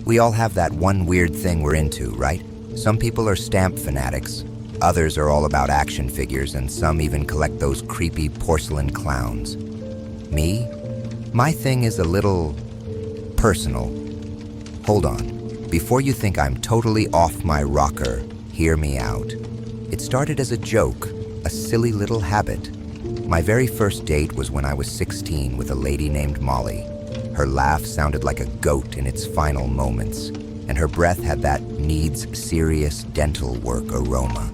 We all have that one weird thing we're into, right? Some people are stamp fanatics, others are all about action figures, and some even collect those creepy porcelain clowns. Me? My thing is a little personal. Hold on. Before you think I'm totally off my rocker, hear me out. It started as a joke, a silly little habit. My very first date was when I was 16 with a lady named Molly. Her laugh sounded like a goat in its final moments, and her breath had that needs serious dental work aroma.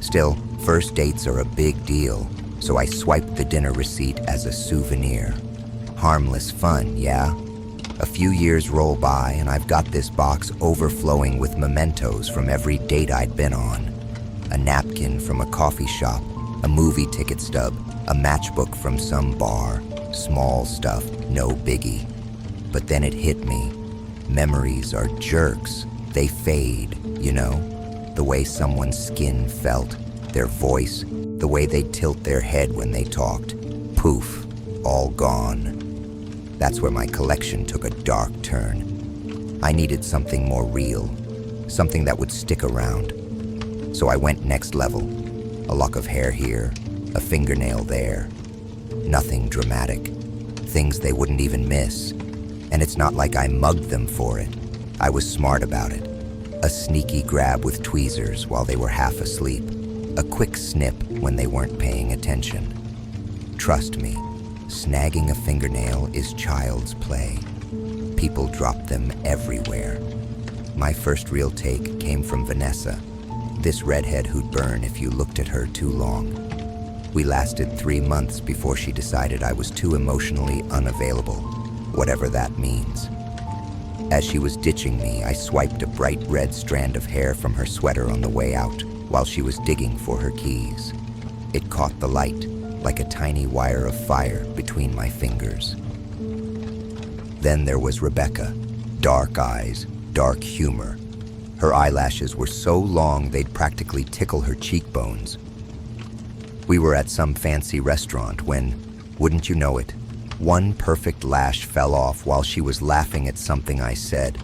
Still, first dates are a big deal, so I swiped the dinner receipt as a souvenir. Harmless fun, yeah? A few years roll by and I've got this box overflowing with mementos from every date I'd been on. A napkin from a coffee shop, a movie ticket stub, a matchbook from some bar. Small stuff, no biggie. But then it hit me. Memories are jerks. They fade, you know? The way someone's skin felt, their voice, the way they'd tilt their head when they talked. Poof, all gone. That's where my collection took a dark turn. I needed something more real, something that would stick around. So I went next level. A lock of hair here, a fingernail there. Nothing dramatic. Things they wouldn't even miss. And it's not like I mugged them for it. I was smart about it. A sneaky grab with tweezers while they were half asleep. A quick snip when they weren't paying attention. Trust me, snagging a fingernail is child's play. People drop them everywhere. My first real take came from Vanessa, this redhead who'd burn if you looked at her too long. We lasted 3 months before she decided I was too emotionally unavailable, whatever that means. As she was ditching me, I swiped a bright red strand of hair from her sweater on the way out while she was digging for her keys. It caught the light, like a tiny wire of fire between my fingers. Then there was Rebecca. Dark eyes, dark humor. Her eyelashes were so long they'd practically tickle her cheekbones. We were at some fancy restaurant when, wouldn't you know it, one perfect lash fell off while she was laughing at something I said,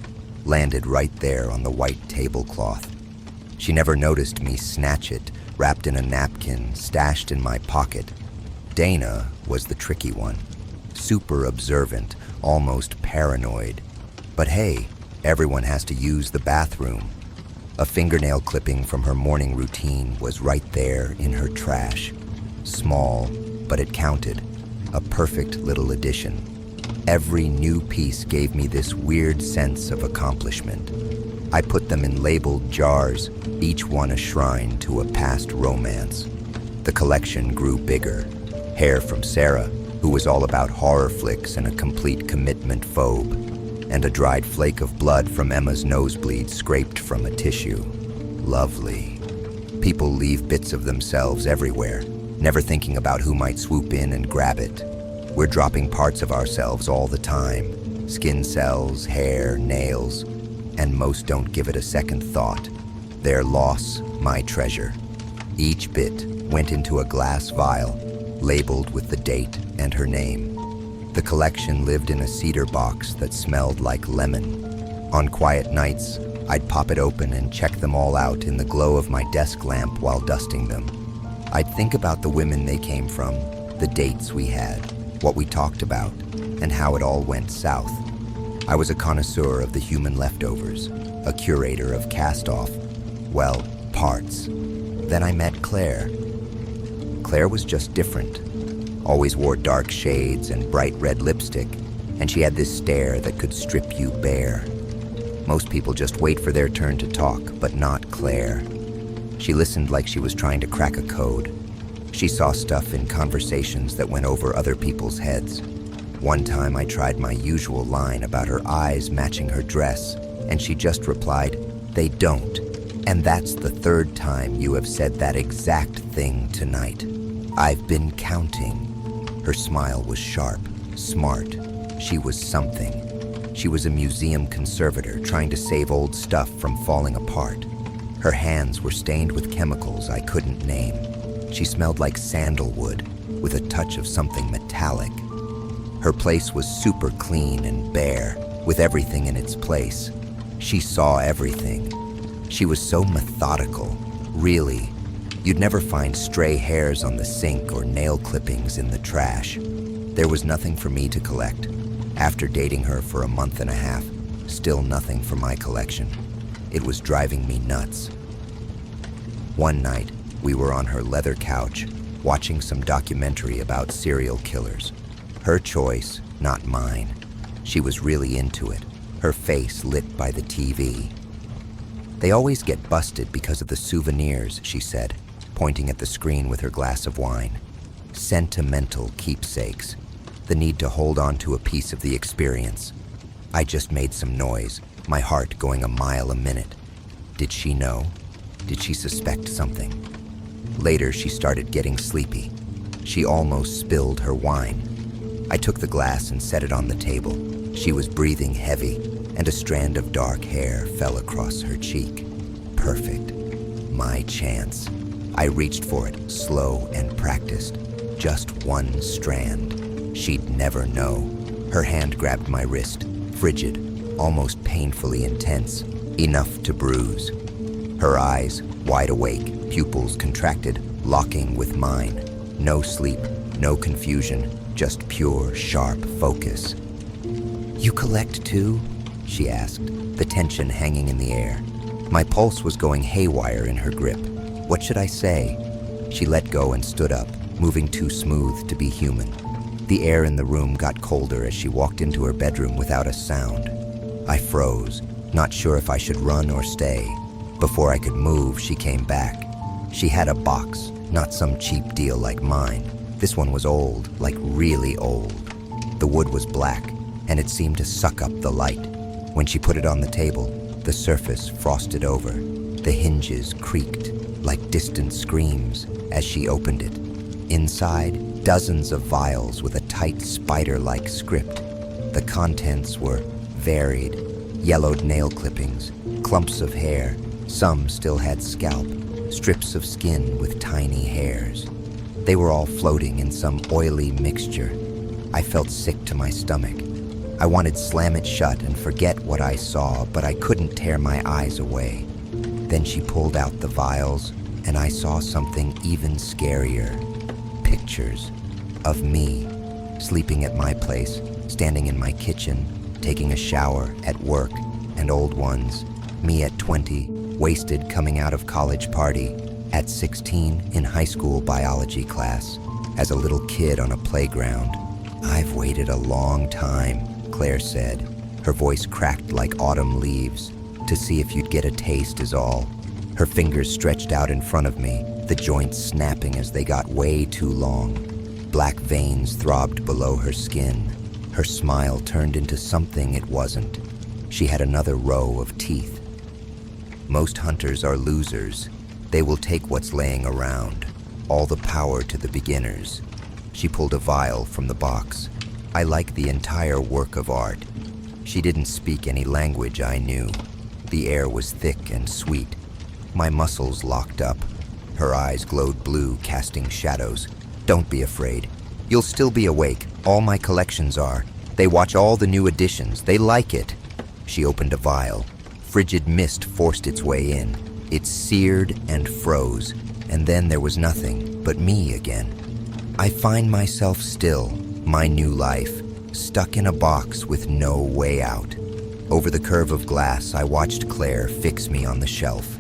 landed right there on the white tablecloth. She never noticed me snatch it, wrapped in a napkin, stashed in my pocket. Dana was the tricky one. Super observant, almost paranoid. But hey, everyone has to use the bathroom. A fingernail clipping from her morning routine was right there in her trash. Small, but it counted. A perfect little addition. Every new piece gave me this weird sense of accomplishment. I put them in labeled jars, each one a shrine to a past romance. The collection grew bigger. Hair from Sarah, who was all about horror flicks and a complete commitment phobe, and a dried flake of blood from Emma's nosebleed scraped from a tissue. Lovely. People leave bits of themselves everywhere, never thinking about who might swoop in and grab it. We're dropping parts of ourselves all the time. Skin cells, hair, nails, and most don't give it a second thought. Their loss, my treasure. Each bit went into a glass vial, labeled with the date and her name. The collection lived in a cedar box that smelled like lemon. On quiet nights, I'd pop it open and check them all out in the glow of my desk lamp while dusting them. I'd think about the women they came from, the dates we had, what we talked about, and how it all went south. I was a connoisseur of the human leftovers, a curator of cast-off, well, parts. Then I met Claire. Claire was just different. Always wore dark shades and bright red lipstick, and she had this stare that could strip you bare. Most people just wait for their turn to talk, but not Claire. She listened like she was trying to crack a code. She saw stuff in conversations that went over other people's heads. One time I tried my usual line about her eyes matching her dress, and she just replied, "They don't." And that's the third time you have said that exact thing tonight. I've been counting. Her smile was sharp, smart. She was something. She was a museum conservator trying to save old stuff from falling apart. Her hands were stained with chemicals I couldn't name. She smelled like sandalwood, with a touch of something metallic. Her place was super clean and bare, with everything in its place. She saw everything. She was so methodical. Really, you'd never find stray hairs on the sink or nail clippings in the trash. There was nothing for me to collect. After dating her for a month and a half, still nothing for my collection. It was driving me nuts. One night, we were on her leather couch, watching some documentary about serial killers. Her choice, not mine. She was really into it, her face lit by the TV. They always get busted because of the souvenirs, she said, pointing at the screen with her glass of wine. Sentimental keepsakes. The need to hold on to a piece of the experience. I just made some noise, my heart going a mile a minute. Did she know? Did she suspect something? Later, she started getting sleepy. She almost spilled her wine. I took the glass and set it on the table. She was breathing heavy, and a strand of dark hair fell across her cheek. Perfect. My chance. I reached for it, slow and practiced. Just one strand. She'd never know. Her hand grabbed my wrist, frigid, almost painfully intense, enough to bruise. Her eyes, wide awake, pupils contracted, locking with mine. No sleep, no confusion, just pure, sharp focus. "You collect too?" she asked, the tension hanging in the air. My pulse was going haywire in her grip. What should I say? She let go and stood up, moving too smooth to be human. The air in the room got colder as she walked into her bedroom without a sound. I froze, not sure if I should run or stay. Before I could move, she came back. She had a box, not some cheap deal like mine. This one was old, like really old. The wood was black, and it seemed to suck up the light. When she put it on the table, the surface frosted over. The hinges creaked, like distant screams, as she opened it. Inside, dozens of vials with a tight spider-like script. The contents were varied. Yellowed nail clippings, clumps of hair. Some still had scalp, strips of skin with tiny hairs. They were all floating in some oily mixture. I felt sick to my stomach. I wanted to slam it shut and forget what I saw, but I couldn't tear my eyes away. Then she pulled out the vials, and I saw something even scarier. Pictures of me, sleeping at my place, standing in my kitchen, taking a shower, at work, and old ones. Me at 20, wasted coming out of college party. At 16, in high school biology class. As a little kid on a playground. "I've waited a long time," Claire said. Her voice cracked like autumn leaves. "To see if you'd get a taste is all." Her fingers stretched out in front of me, the joints snapping as they got way too long. Black veins throbbed below her skin. Her smile turned into something it wasn't. She had another row of teeth. "Most hunters are losers. They will take what's laying around. All the power to the beginners." She pulled a vial from the box. I like the entire work of art. She didn't speak any language I knew. The air was thick and sweet. My muscles locked up. Her eyes glowed blue, casting shadows. "Don't be afraid. You'll still be awake. All my collections are. They watch all the new editions. They like it." She opened a vial. Frigid mist forced its way in. It seared and froze, and then there was nothing but me again. I find myself still, my new life, stuck in a box with no way out. Over the curve of glass, I watched Claire fix me on the shelf.